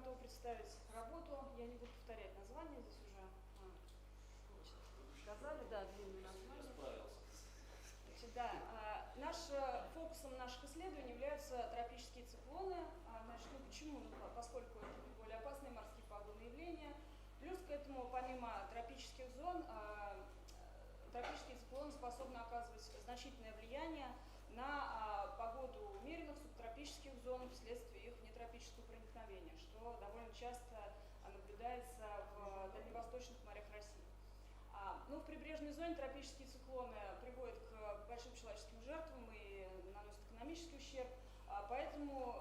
готова представить работу. Я не буду повторять название, здесь уже сказали, да, длинное название. Значит, да, фокусом наших исследований являются тропические циклоны. Значит, почему? Поскольку это более опасные морские погодные явления. Плюс к этому, помимо тропических зон, тропические циклоны способны оказывать значительное влияние на погоду умеренных субтропических зон вследствие их нетропического проникновения, что довольно часто наблюдается в дальневосточных морях России. В прибрежной зоне тропические циклоны приводят к большим человеческим жертвам и наносят экономический ущерб, поэтому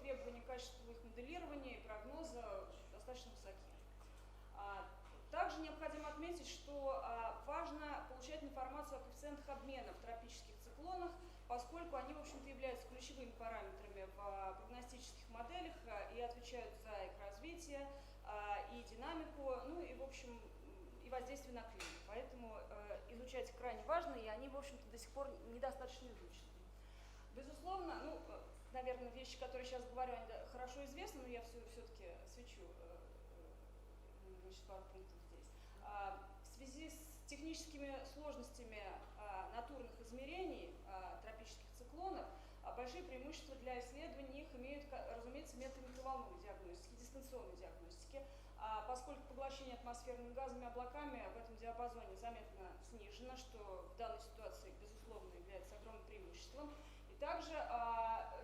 требования к качеству их моделирования и прогноза достаточно высоки. Также необходимо отметить, что важно получать информацию о коэффициентах обмена в тропических циклонах, поскольку они, в общем-то, являются ключевыми параметрами в прогностических моделях и отвечают за их развитие, и динамику, и, в общем, и воздействие на климат. Поэтому изучать их крайне важно, и они, в общем-то, до сих пор недостаточно изучены. Безусловно, наверное, вещи, которые сейчас говорю, они хорошо известны, но я все-таки освещу пару пунктов здесь. В связи с техническими сложностями натурных измерений тропических циклонов, большие преимущества для исследований их имеют, разумеется, методы микроволновой диагностики, дистанционной диагностики, поскольку поглощение атмосферными газами и облаками в этом диапазоне заметно снижено, что в данной ситуации, безусловно, является огромным преимуществом. И также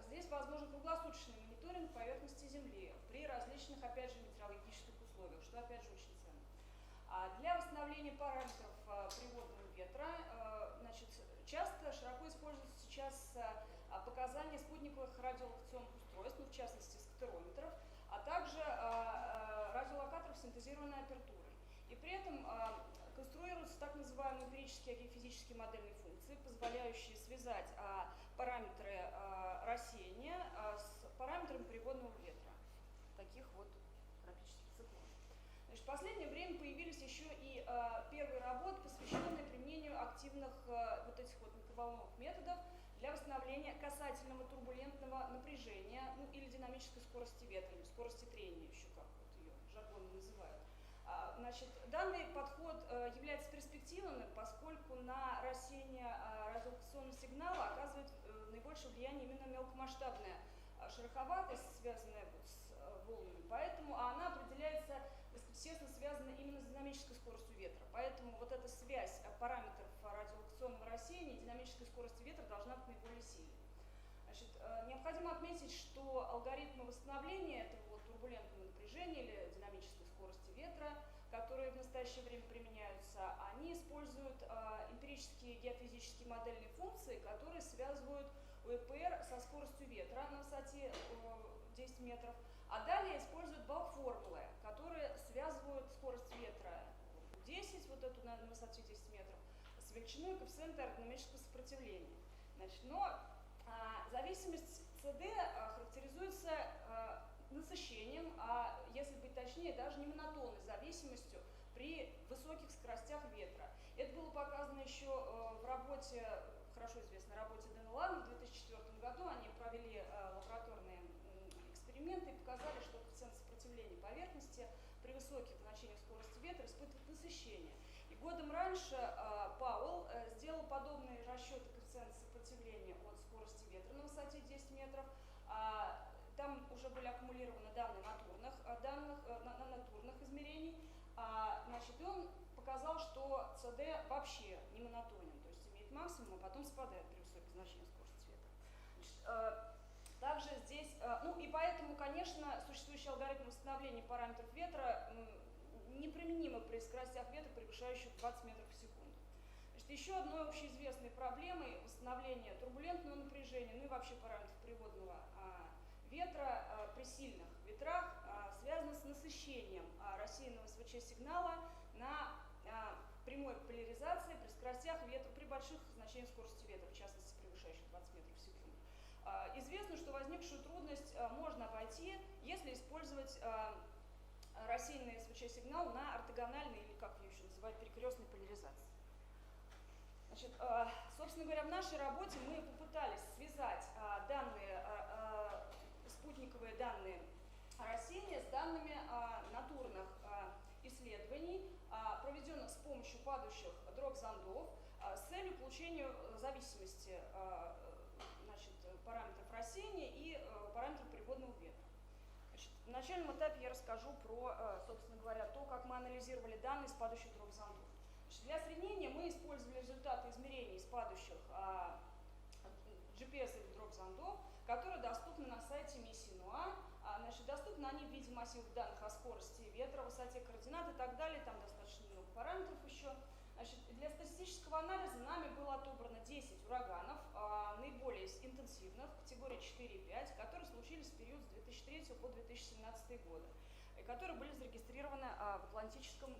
здесь возможен круглосуточный мониторинг поверхности Земли при различных, опять же, метеорологических условиях, что, опять же, очень ценно. Для восстановления параметров приводного ветра, часто широко используются сейчас показания спутниковых радиолокационных устройств, в частности, скатерометров, а также радиолокаторов синтезированной апертурой. И при этом конструируются так называемые эмпирические геофизические модельные функции, позволяющие связать параметры рассеяния с параметрами приводного ветра, таких вот тропических циклонов. В последнее время появились еще и первые работы, посвященные применению активных этих микроволновых методов для восстановления касательного турбулентного напряжения, или динамической скорости ветра, или скорости трения, еще как ее жаргонно называют. Данный подход является перспективным, поскольку на рассеяние радиолокационного сигнала оказывает наибольшее влияние именно мелкомасштабная шероховатость, связанная с волнами, поэтому она определяется, естественно, связана именно с динамической скоростью ветра. Поэтому вот эта связь параметров радиолокационного рассеяния и динамической скорости ветра должна быть наиболее сильной. Необходимо отметить, что алгоритмы восстановления этого турбулентного напряжения или динамической скорости ветра, которые в настоящее время применяются, они используют эмпирические геофизические модельные функции, которые связывают УЭПР со скоростью ветра на высоте 10 метров, а далее используют балк-формулы, которые связывают скорость ветра 10, на высоте 10 метров, с величиной коэффициента аэродинамического сопротивления. Зависимость CD характеризуется насыщением, а если быть точнее, даже не монотонной зависимостью при высоких скоростях ветра. Это было показано еще в работе, хорошо известной работе Денелана в 2004 году. Они провели лабораторные эксперименты и показали, что коэффициент сопротивления поверхности при высоких значениях скорости ветра испытывает насыщение. И годом раньше Пауэлл сделал подобные расчеты коэффициента сопротивления от скорости ветра на высоте 10 метров. Там уже были аккумулированы данные натурных измерений. И он показал, что CD вообще не монотонен, то есть имеет максимум, а потом спадает при высоких значениях скорости ветра. Также здесь, и поэтому, конечно, существующий алгоритм восстановления параметров ветра неприменимы при скоростях ветра, превышающих 20 метров в секунду. Еще одной общеизвестной проблемой восстановления турбулентного напряжения, и вообще параметров приводного ветра при сильных ветрах связано с насыщением рассеянного СВЧ-сигнала на прямой поляризации при скоростях ветра, при больших значениях скорости ветра, в частности, превышающих 20 метров в секунду. Известно, что возникшую трудность можно обойти, если использовать рассеянный СВЧ-сигнал на ортогональной, или как ее еще называют, перекрестной поляризации. Собственно говоря, в нашей работе мы попытались связать спутниковые данные рассеяния с данными данными натурных исследований, проведенных с помощью падающих дрог-зондов, с целью получения зависимости параметров рассеяния и параметров природного ветра. В начальном этапе я расскажу про, собственно говоря, то, как мы анализировали данные с падающих дрог-зондов. Для осреднения мы использовали результаты измерений с падающих GPS или дрог-зондов, которые доступны на сайте миссии НОАА. Доступны они в виде массивов данных о скорости ветра, высоте координат и так далее. Там достаточно много параметров еще. Для статистического анализа нами было отобрано 10 ураганов, наиболее интенсивных, категории 4 и 5, которые случились в период с 2003 по 2017 годы, и которые были зарегистрированы в Атлантическом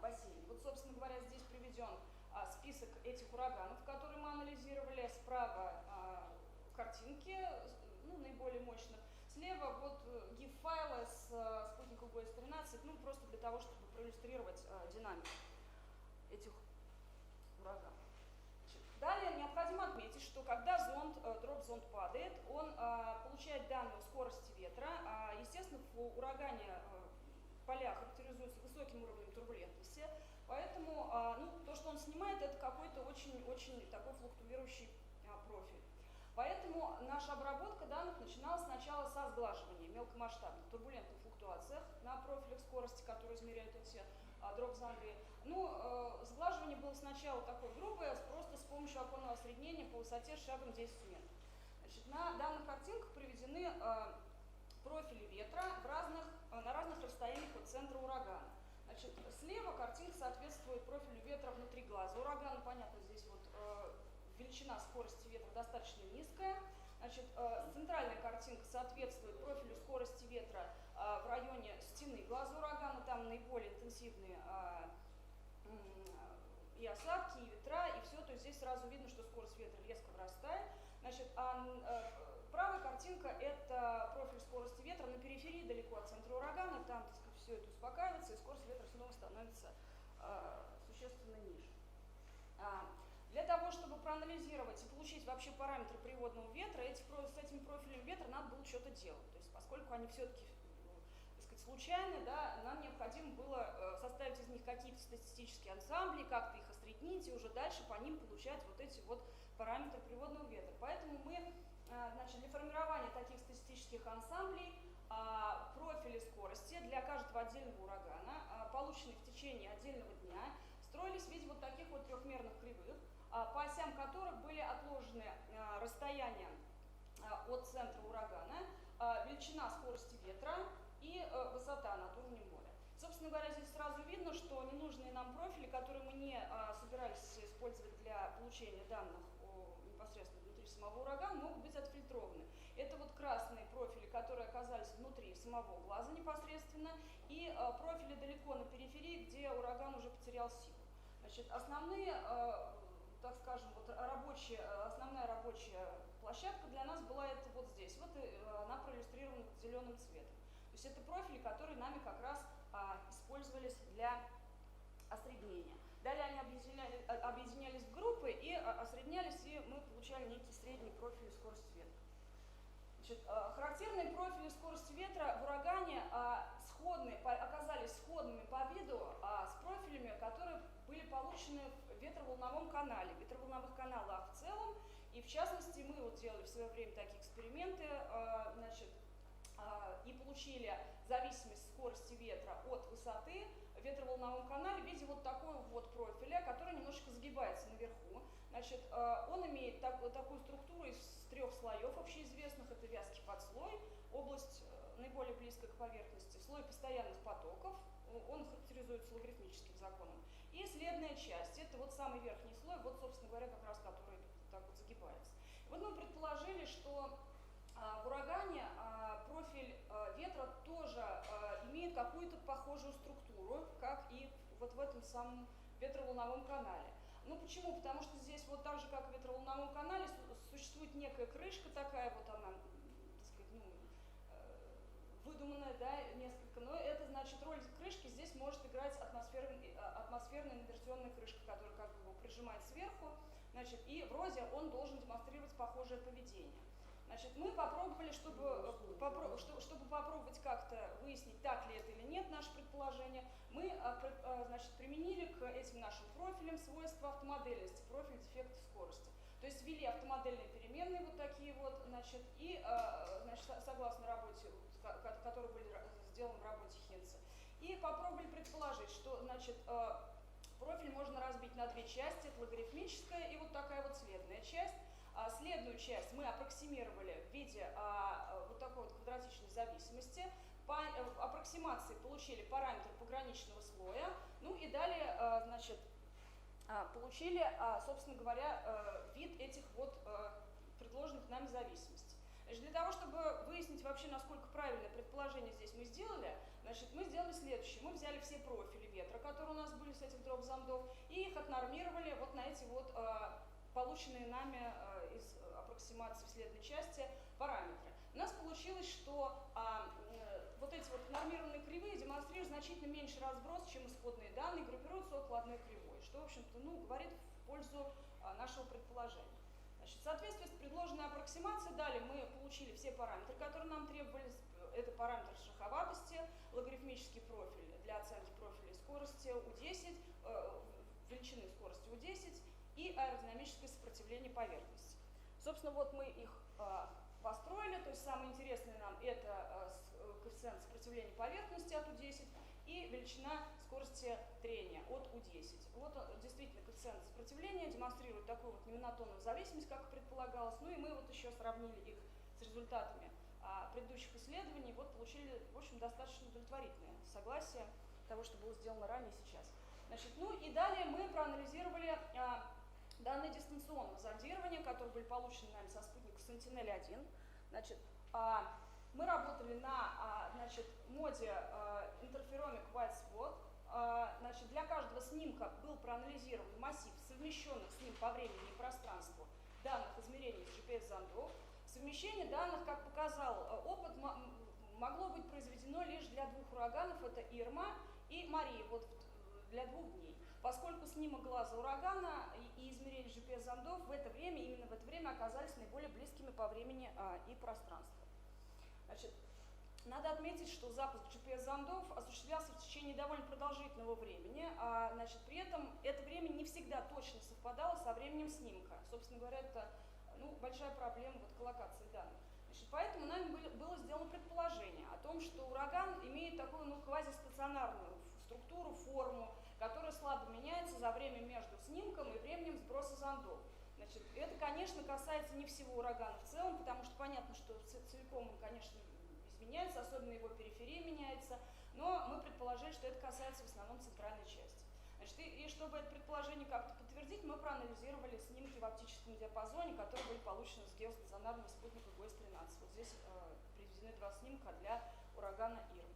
бассейне. Вот, собственно говоря, здесь приведен список этих ураганов, которые мы анализировали. Справа картинки, наиболее мощных. Слева вот GIF-файлы с спутника ГОЭС-13, просто для того, чтобы проиллюстрировать динамику этих ураганов. Далее необходимо отметить, что когда дроп-зонд падает, он получает данные о скорости ветра. Естественно, в урагане поля характеризуются высоким уровнем турбулентности, поэтому то, что он снимает, это какой-то очень такой флуктуирующий профиль. Поэтому наша обработка данных начиналась сначала со сглаживания мелкомасштабных турбулентных флуктуациях на профилях скорости, которые измеряют эти дроп-зонды. Сглаживание было сначала такое грубое, просто с помощью оконного осреднения по высоте шагом 10 метров. На данных картинках приведены профили ветра на разных расстояниях от центра урагана. Слева картинка соответствует профилю ветра внутри глаза урагана. Понятно, здесь вот величина скорости ветра достаточно низкая. Центральная картинка соответствует профилю скорости ветра в районе стены глаза урагана. Там наиболее интенсивные и осадки, и ветра, и все. То есть здесь сразу видно, что скорость ветра резко вырастает. Правая картинка – это профиль скорости ветра на периферии, далеко от центра урагана. Там, так сказать, все это успокаивается, и скорость ветра снова становится существенно ниже. Для того, чтобы проанализировать и получить вообще параметры приводного ветра, с этими профилями ветра надо было что-то делать. То есть, поскольку они все-таки, так сказать, случайны, нам необходимо было составить из них какие-то статистические ансамбли, как-то их осреднить и уже дальше по ним получать вот эти вот параметры приводного ветра. Поэтому мы, для формирования таких статистических ансамблей профили скорости для каждого отдельного урагана, полученные в течение отдельного дня, строились в виде вот таких вот трехмерных кривых, по осям которых были отложены расстояние от центра урагана, величина скорости ветра и высота над уровнем моря. Собственно говоря, здесь сразу видно, что ненужные нам профили, которые мы не собирались использовать для получения данных непосредственно внутри самого урагана, могут быть отфильтрованы. Это вот красные профили, которые оказались внутри самого глаза непосредственно, и профили далеко на периферии, где ураган уже потерял силу. Основные, так скажем, основная рабочая площадка для нас была это вот здесь. Вот она проиллюстрирована зеленым цветом. То есть это профили, которые нами как раз использовались для осреднения. Далее они объединялись в группы и осреднялись, и мы получали некий средний профиль скорости ветра. Характерные профили скорости ветра в урагане оказались сходными по виду с профилями, которые были получены в ветроволновом канале, в ветроволновых каналах в целом. И в частности, мы вот делали в свое время такие эксперименты, и получили зависимость скорости ветра от высоты в ветроволновом канале в виде вот такого вот профиля, который немножко загибается наверху. Он имеет такую структуру из 3 слоев общеизвестных. Это вязкий подслой, область наиболее близкая к поверхности, слой постоянных потоков, он характеризуется логарифмическим законом, и следная часть, это вот самый верхний слой, вот, собственно говоря, как раз который так вот загибается. Вот мы предположили, что в урагане профиль ветра тоже имеет какую-то похожую структуру, как и вот в этом самом ветроволновом канале. Почему? Потому что здесь вот так же, как в ветроволновом канале, существует некая крышка такая, вот она, так сказать, выдуманная, несколько, но это значит, роль крышки здесь может играть атмосферная инверсионная крышка, которая как бы его прижимает сверху, и вроде он должен демонстрировать похожее поведение. Мы попробовали, чтобы попробовать как-то выяснить, так ли это или нет, наше предположение, мы значит, применили к этим нашим профилям свойства автомодельности, профиль дефекта скорости. То есть ввели автомодельные переменные вот такие вот, значит, и значит, согласно работе, которые были сделаны в работе Хинца. И попробовали предположить, что значит, профиль можно разбить на две части, это логарифмическая и вот такая вот следная часть. Следную часть мы аппроксимировали в виде вот такой вот квадратичной зависимости. По аппроксимации получили параметр пограничного слоя, ну и далее, значит, получили, собственно говоря, вид этих вот предложенных нами зависимостей. Значит, для того, чтобы выяснить вообще, насколько правильное предположение здесь мы сделали, значит, мы сделали следующее. Мы взяли все профили ветра, которые у нас были с этих дроп-зондов, и их отнормировали вот на эти вот полученные нами из аппроксимации в следной части параметры. У нас получилось, что вот эти вот нормированные кривые демонстрируют значительно меньший разброс, чем исходные данные, группируются около одной кривой, что, в общем-то, ну, говорит в пользу нашего предположения. Значит, в соответствии с предложенной аппроксимацией, далее мы получили все параметры, которые нам требовались. Это параметр шероховатости, логарифмический профиль для оценки профиля скорости U10, величины скорости U10 и аэродинамическое сопротивление поверхности. Собственно, вот мы их построили, то есть самое интересное нам это коэффициент сопротивления поверхности от U10 и величина скорости трения от U10. Вот действительно коэффициент сопротивления демонстрирует такую вот неминотонную зависимость, как и предполагалось. Ну и мы вот еще сравнили их с результатами предыдущих исследований, вот получили, в общем, достаточно удовлетворительное согласие того, что было сделано ранее и сейчас. Значит, ну и далее мы проанализировали данные дистанционного зондирования, которые были получены нами со спутника Sentinel-1. Значит, мы работали на значит, моде Interferomic White Spot. Значит, для каждого снимка был проанализирован массив совмещенных с ним по времени и пространству данных измерений с GPS-зондов. Совмещение данных, как показал опыт, могло быть произведено лишь для двух ураганов, это Ирма и Мария, вот для 2 дней. Поскольку снимок глаза урагана и измерения GPS-зондов в это время, именно в это время оказались наиболее близкими по времени и пространству. Значит, надо отметить, что запуск GPS-зондов осуществлялся в течение довольно продолжительного времени, значит, при этом это время не всегда точно совпадало со временем снимка. Собственно говоря, это большая проблема вот, коллокации данных. Значит, поэтому нами было сделано предположение о том, что ураган имеет такую квазистационарную структуру, форму, которая слабо меняется за время между снимком и временем сброса зондов. Значит, это, конечно, касается не всего урагана в целом, потому что понятно, что целиком он, конечно, изменяется, особенно его периферия меняется, но мы предположили, что это касается в основном центральной части. Значит, и чтобы это предположение как-то подтвердить, мы проанализировали снимки в оптическом диапазоне, которые были получены с геостационарного спутника ГОЭС-13. Вот здесь приведены 2 снимка для урагана Ирма.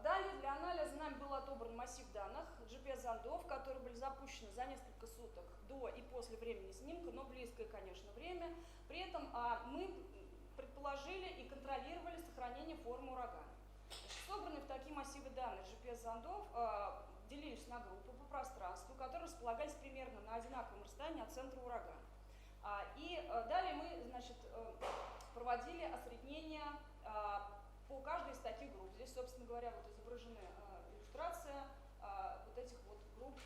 Далее для анализа нами был отобран массив данных GPS-зондов, которые были запущены за несколько суток до и после времени снимка, но близкое, конечно, время. При этом мы предположили и контролировали сохранение формы урагана. Собранные в такие массивы данных GPS-зондов делились на группы по пространству, которые располагались примерно на одинаковом расстоянии от центра урагана. И далее мы, значит, проводили осреднение по каждой из таких групп. Здесь, собственно говоря, вот изображена иллюстрация вот этих вот групп,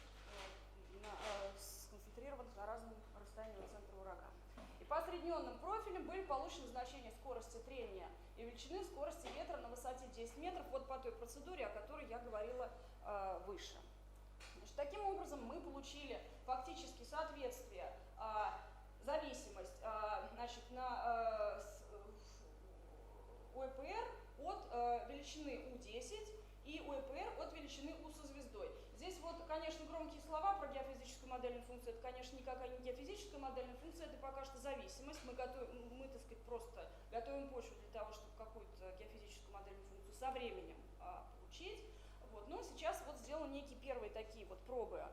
сконцентрированных на разном расстоянии от центра урагана. И по осредненным профилям были получены значения скорости трения и величины скорости ветра на высоте 10 метров, вот по той процедуре, о которой я говорила выше. Значит, таким образом, мы получили фактически соответствие, зависимость значит, на УЭПР от величины У10 и УЭПР от величины У со звездой. Здесь вот, конечно, громкие слова про геофизическую модельную функцию. Это, конечно, никакая не геофизическая модельная функция, это пока что зависимость. Мы, так сказать, просто готовим почву для того, чтобы какую-то геофизическую модельную функцию со временем получить. Вот. Но сейчас вот сделаны некие первые такие вот пробы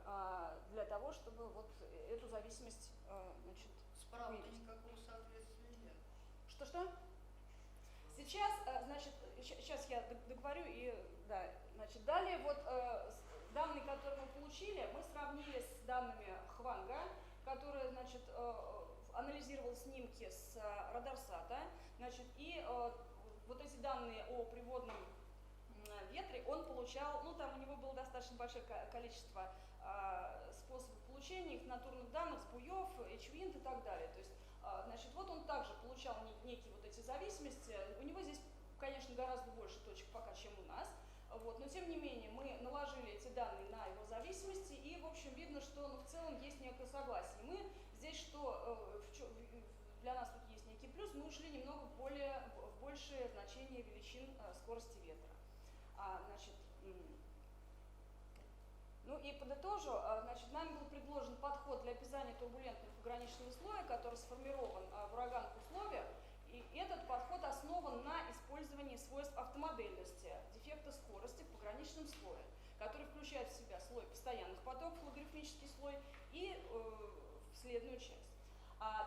для того, чтобы вот эту зависимость значит, справа никакого соответствия нет. Что-что? Сейчас, значит, сейчас я договорю и, да, значит, далее вот данные, которые мы получили, мы сравнили с данными Хванга, который, значит, анализировал снимки с радарсата, значит, и вот эти данные о приводном ветре он получал, ну там у него было достаточно большое количество способов получения их, натурных данных с буев, HWind и так далее. То есть, значит, вот он также получал некие вот эти зависимости. У него здесь, конечно, гораздо больше точек пока, чем у нас. Вот, но тем не менее мы наложили эти данные на его зависимости, и, в общем, видно, что в целом есть некое согласие. Мы здесь, что для нас тут есть некий плюс, мы ушли немного в большее значение величин скорости ветра. Значит, ну и подытожу, значит, нами был предложен подход для описания турбулентного пограничного слоя, который сформирован в ураганных условиях. И этот подход основан на использовании свойств автомодельности, дефекта скорости в пограничном слое, который включает в себя слой постоянных потоков, логарифмический слой, и следную часть.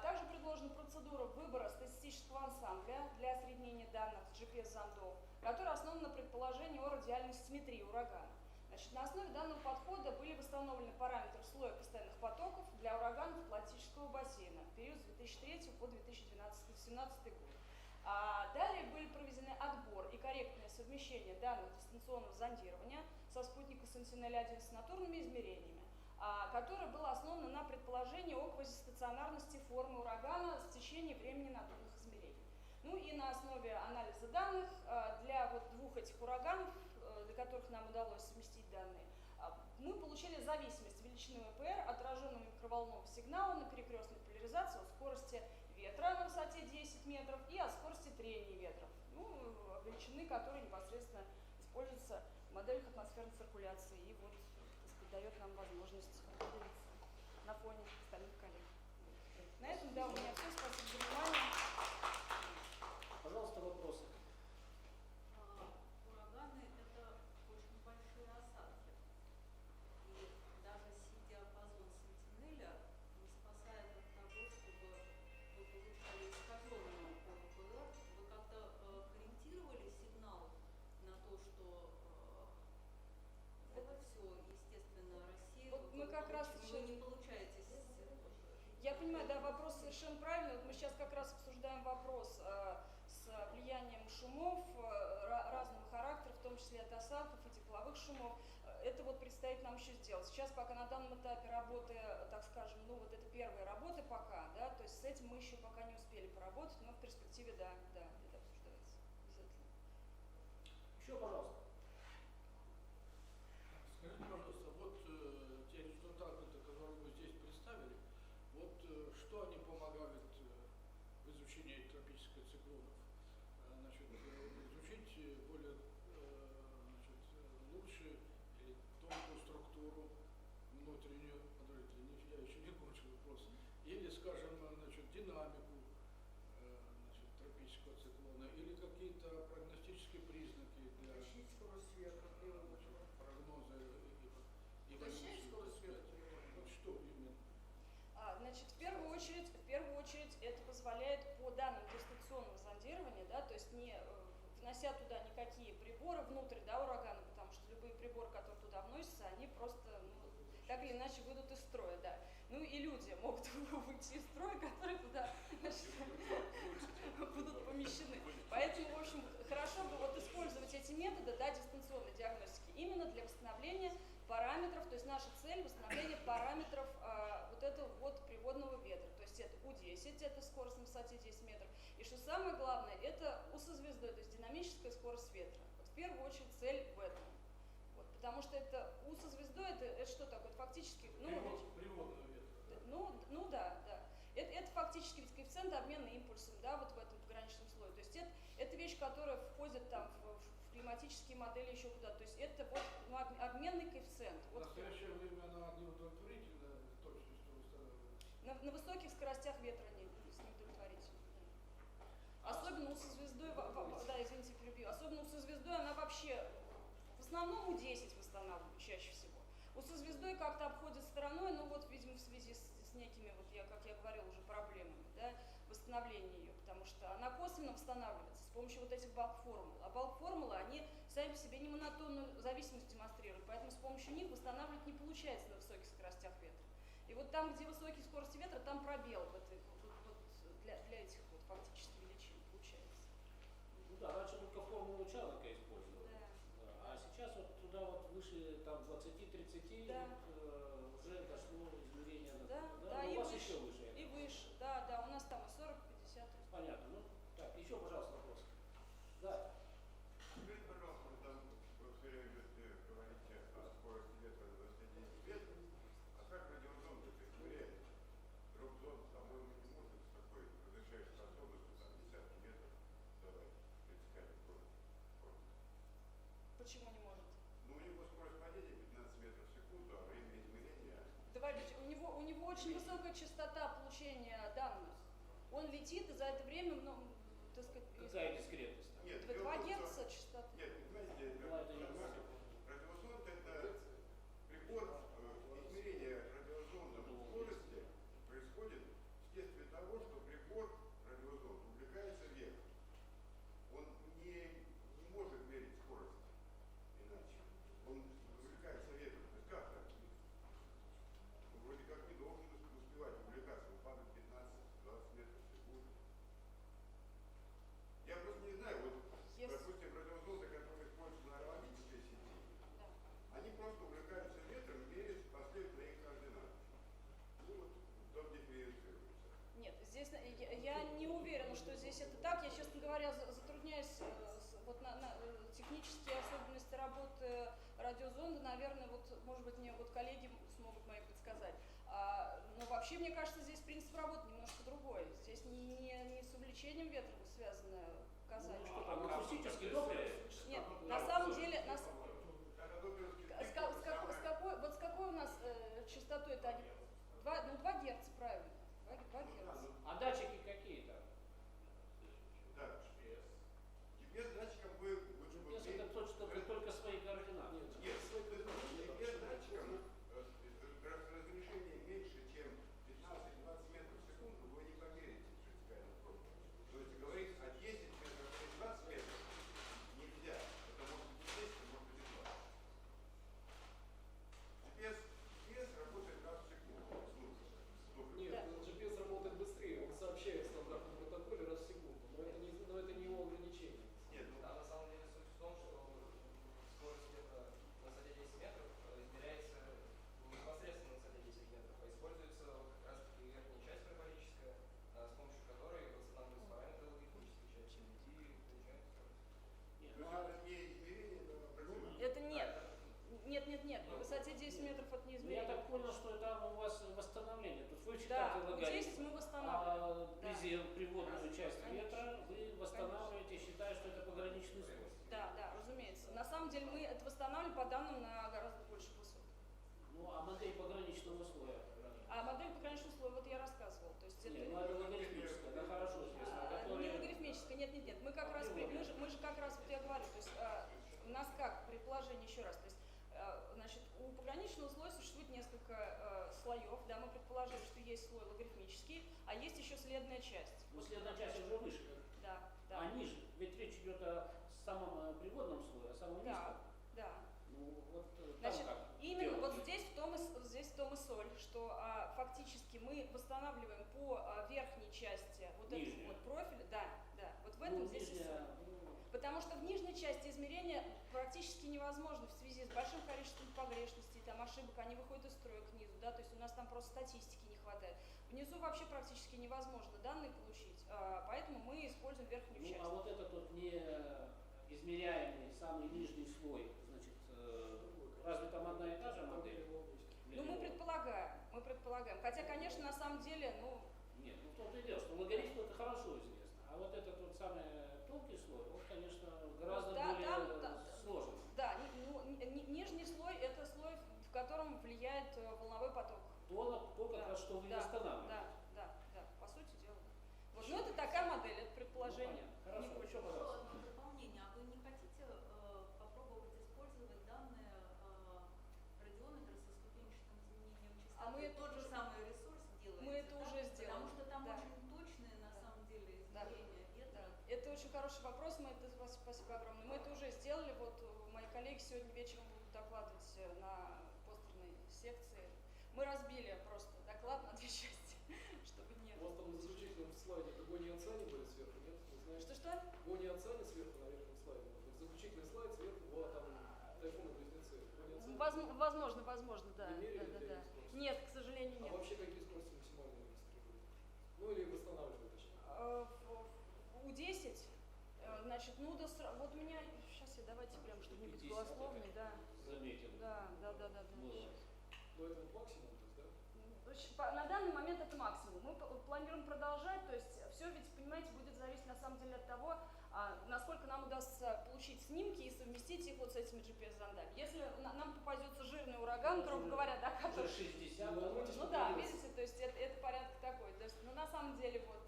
Также предложена процедура выбора статистического ансамбля для осреднения данных с GPS-зондов, которая основана на предположении о радиальной симметрии урагана. Значит, на основе данного подхода были восстановлены параметры слоя постоянных потоков для ураганов Атлантического бассейна в период с 2003 по 2017 год. Далее были проведены отбор и корректное совмещение данных дистанционного зондирования со спутника Sentinel-1 с натурными измерениями, которое было основано на предположении о квазистационарности формы урагана с течением времени натурных измерений. Ну и на основе анализа данных для вот двух этих ураганов, для которых нам удалось совместить данные, мы получили зависимость величины ВПР, отраженного микроволнового сигнала на перекрестной поляризации от скорости ветра на высоте 10 метров и от скорости трения ветров, ну, величины, которые непосредственно используются в моделях атмосферной циркуляции и вот, так сказать, дает нам возможность определиться на фоне остальных коллег. На этом, да, у меня все. Спасибо за внимание. Пожалуйста, вопросы. Ураганы – это очень большие осадки. И даже диапазон Сентинеля не спасает от того, чтобы вы получали искаженную ОВПР. Вы как-то корректировали сигнал на то, что это все, естественно, рассеивается? Вот мы как раз вы не получаете. Я понимаю, да, вопрос совершенно правильный. Вот мы сейчас как раз обсуждаем вопрос с влиянием шумов разного характера, в том числе от осадков и тепловых шумов. Это вот предстоит нам еще сделать. Сейчас пока на данном этапе работы, так скажем, ну вот это первые работы пока, да, то есть с этим мы еще пока не успели поработать, но в перспективе, да, это обсуждается обязательно. Еще, пожалуйста. Скажите, пожалуйста, вот те результаты, которые вы здесь представили, вот что они помогают в изучении тропических циклонов? Значит, изучить более лучше или тонкую структуру внутреннюю, я еще не кончил вопрос, или, скажем, значит, динамику тропического циклона, или какие-то прогностические признаки для Скорость ветра, прогноза и уточнять скорость ветра. Вот что именно? Значит, в первую очередь это позволяет по данным дистанционного зондирования, да, то есть не внося туда никакие приборы внутрь, да, урагана, потому что любые приборы, которые туда вносятся, они просто, ну, так или иначе выйдут из строя, да. Ну и люди могут выйти из строя, которые туда, значит, будут помещены. Поэтому, в общем, хорошо бы вот использовать эти методы, да, дистанционной диагностики именно для восстановления параметров, то есть наша цель восстановление параметров вот этого вот приводного ветра, то есть это У10, это скорость на высоте 10 метров, и что самое главное, это УС-звездой, то есть динамическая скорость ветра. Вот в первую очередь цель в этом. Вот, потому что это УС-звездой, это что такое? Это фактически, Приводного ветра. Ну да. Это фактически ведь коэффициент обмена импульсом, да, вот в этом пограничном слое. То есть это вещь, которая входит там в климатические модели еще куда-то. То есть это вот обменный коэффициент. В настоящее время она неудовлетворительна точностью устанавливается. На высоких скоростях ветра неудовлетворительна. Особенно УС-звездой, да, извините, перебью, особенно УС-звездой она вообще в основном У10 восстанавливает чаще всего. УС-звездой как-то обходит стороной, но вот, видимо, в связи с некими, вот как я говорила, уже проблемами, да, восстановления ее, потому что она косвенно восстанавливается с помощью вот этих балк-формул. А балк-формулы, они сами по себе не монотонную зависимость демонстрируют, поэтому с помощью них восстанавливать не получается на высоких скоростях ветра. И вот там, где высокие скорости ветра, там пробел для этих вот фактически величин получается. Ну да, выше там 20-30 Да. уже дошло измерение на Да, да? да, Но и у вас выше, еще выше. и выше, да, да, у нас там и 40-50. Понятно. Ну, так, еще, пожалуйста, вопрос. Да. Скажите, пожалуйста, вы там вы все время говорите о скорости ветра 29 метров, а как радиозонд это измеряет? Дропзонд, по-моему, не может с такой разрешающей способностью, там, десятки метров давать вертикальный скорость. Почему не может? Ну, у него скорость падения 15 метров в секунду, а время измерения... Товарищ, у него очень высокая частота получения данных. Он летит, и за это время, ну, так сказать, Какая дискретность? Нет, 2 дело в том, что- Герца частота. Нет, понимаете, Ну, это не может. радиозонд это прибор измерения радиозонда скорости происходит вследствие того, что прибор радиозонд увлекается вверх. Он не может мерить скорость иначе. Он увлекается ветром. То есть как так? Ну, вроде как не должен успевать увлекаться. Он падает 15-20 метров в секунду. Я просто не знаю, вот, Если- допустим, радиозонды, которые используются на аэрологической сети, Да. они просто увлекаются ветром и меряют последовательно их координаты. Ну вот, там дифференцируются. Нет, здесь я не уверена, что здесь это так. Я, честно говоря, затрудняюсь вот на технические особенности работы радиозонда. Наверное, вот, может быть, мне вот коллеги смогут мои подсказать. Но вообще, мне кажется, здесь принцип работы немножко другой. Здесь не с увлечением ветром связано показать. Ну, что там, акустический доплер? Нет, на самом деле, Это доплеровский спектр, это самое- с какой у нас частотой это они? 2 Герца, правильно. 2 Герца. А датчики какие там? Да. GPS-датчиком вы лучше бы GPS это только свои координаты. Нет, GPS-датчиком разрешение меньше, чем 15-20 метров в секунду, вы не померите вертикальную скорость. То есть говорить о 10 метров или 20 метров нельзя. Это может быть 10, это может быть 20. GPS работает раз в секунду. Нет, Да. GPS работает быстрее, он сообщает в стандартном протоколе раз в секунду, но это не его ограничение. Нет, ну, Да, на самом деле суть в том, что скорость ветра на высоте 10 метров измеряется не непосредственно на высоте 10 метров, а используется вот как раз таки верхняя часть параболическая, с помощью которой восстанавливаются параметры логарифмической части, и получается скорость. Нет, то ну, есть это не измерение, это аппроксимация. Это нет. Нет. На высоте 10 метров это не ну, я измерение. так понял, что там у вас восстановление. Тут вы Да, считаете вот логарифм, здесь мы восстанавливаем. а Да. приводную часть Конечно. ветра вы восстанавливаете, считая, что это пограничный слой. Да, разумеется. На самом деле мы это восстанавливаем по данным на гораздо больших высот. Ну, а модель пограничного слоя? А модель пограничного слоя, вот я рассказывала. То есть Нет, это ну это логарифмическая, да, хорошо известно. не Которая... логарифмическая, нет. Мы как раз, мы же как раз, вот я говорю, то есть у нас как, предположение еще раз, то есть, значит, у пограничного слоя существует несколько слоев, да, мы предположили, что есть слой логарифмический, а есть еще следная часть. Ну, следующая часть уже выше. Да. А ниже? Ведь речь идет о самом приводном слое, о самом низком. Да. Ну, вот там Значит, как именно делать? вот здесь в том и соль, что фактически мы восстанавливаем по верхней части вот этого Нижняя. вот профиля, да, вот в этом Ну, здесь и нижняя, соль. ну, Потому что в нижней части измерения практически невозможно в связи с большим количеством погрешностей, там ошибок, они выходят из строя к низу, да, то есть у нас там просто статистики не хватает. Внизу вообще практически невозможно данные получить, поэтому мы используем верхнюю ну, часть. а вот этот вот неизмеряемый самый нижний слой, значит, разве там одна и та же модель? Ну, мы предполагаем. Хотя, конечно, на самом деле, ну, Нет, ну в том-то и дело, что логарифм это хорошо известно, а вот этот вот самый тонкий слой, он, конечно, гораздо Да, более там, сложный. да, нижний слой это слой, в котором влияет волновой поток. То как Да, раз что вы да, восстанавливаете. Да, по сути дела. Вот, ну это такая модель, это предположение. Ну, понятно. Хорошо, еще Еще пожалуйста. одно дополнение. А вы не хотите попробовать использовать данные радиометра со ступенчатым изменением частоты? А мы это тот же уже- самый ресурс делаете, мы это да? уже сделали. Потому что там Да. очень точные на самом деле Да. измерения ветра. Это очень хороший вопрос, спасибо огромное. Мы это уже сделали, вот мои коллеги сегодня вечером будут докладывать на постерной секции. Мы разбили просто доклад на 2 части, чтобы не... У вас там на заключительном слайде гони оцени были сверху, нет? Вы знаете? Что? Гони оцени сверху на верхнем слайде. Вот заключительный слайд сверху была там тайфуны-близнецы? Вроде оценки. Возможно, да. Вы мерили Да. эти скорости? Нет, к сожалению, А нет. вообще какие скорости максимально регистрируют? Ну или восстанавливают, точнее. У-10, значит, ну да, вот у меня, сейчас я давайте прям, чтобы не быть 50 голословной, да. Заметил. Да. Было. Ну это вот максимум, то есть, да? То есть на данный момент это максимум. Мы планируем продолжать, то есть все ведь, понимаете, будет зависеть на самом деле от того, насколько нам удастся получить снимки и совместить их вот с этими GPS-зондами. Если нам попадется жирный ураган, грубо говоря, да, Уже который... 60. Ну да, видите, то есть это порядок такой. То есть, ну на самом деле вот,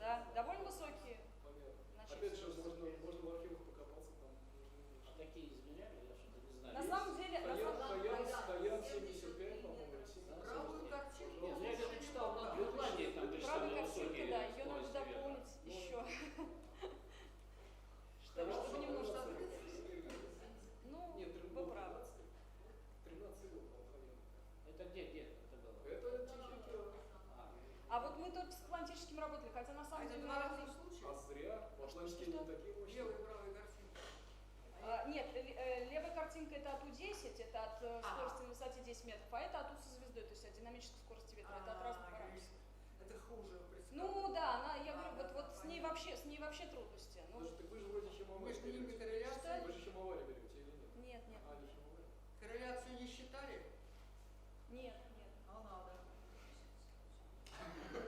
да, довольно высокие. Понятно. Опять же, можно в архивах покопаться, там нужны. А какие измеряли? Я что-то не знаю. На самом деле, Каян 75, по-моему, или 70. Правую картинку. Нет, я когда читал на Гренландии, там говорит, что правая у него картинка, высокие да, ее надо скорости ветра. дополнить еще. Чтобы немножко... Ну, Нет, вы правы. 13 был, по-моему, Это где это было? Это Тихий океан. А вот мы тут с Атлантическим работали, хотя на самом деле... два разных случая. А зря. В Атлантике Что? не такие мощные. Левая и правая картинка. Нет, левая картинка это от У-10, это от скорости на высоте 10 метров, а это от У со звездой, то есть от динамической скорости ветра, это от разных параметров. Это хуже. Ну да, я говорю, вот с ней вообще трудности. Ну, Даже так вы же вроде Мы химоварь же не берете. корреляцию. Вы же химоварь берете или нет? нет. А, не химоварь. Корреляцию не считали? Нет. А надо.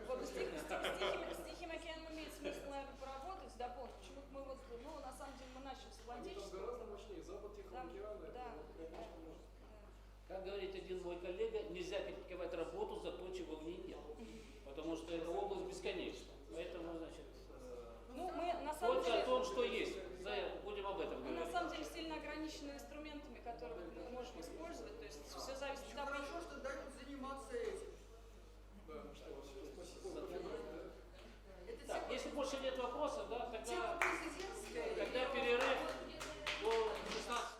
Вот с Тихим океаном имеет смысл, наверное, поработать, дополнить. Почему-то мы вот, ну, на самом деле мы начали с Они там Атлантического. гораздо мощнее. Запад Тихого океана, это Да. вот, конечно, может. Как говорит один мой коллега, нельзя критиковать работу за то, чего в ней нет. Потому что эта область бесконечна. Поэтому, значит, Ну, мы на самом только деле... о том, что есть. Будем об этом Мы на говорить. самом деле сильно ограничены инструментами, которые мы можем использовать. То есть все зависит Еще от того, хорошо, что дают заниматься этим. Да, ну что, спасибо. Это Так, если больше нет вопросов, да, тема тогда президентская. перерыв до 16.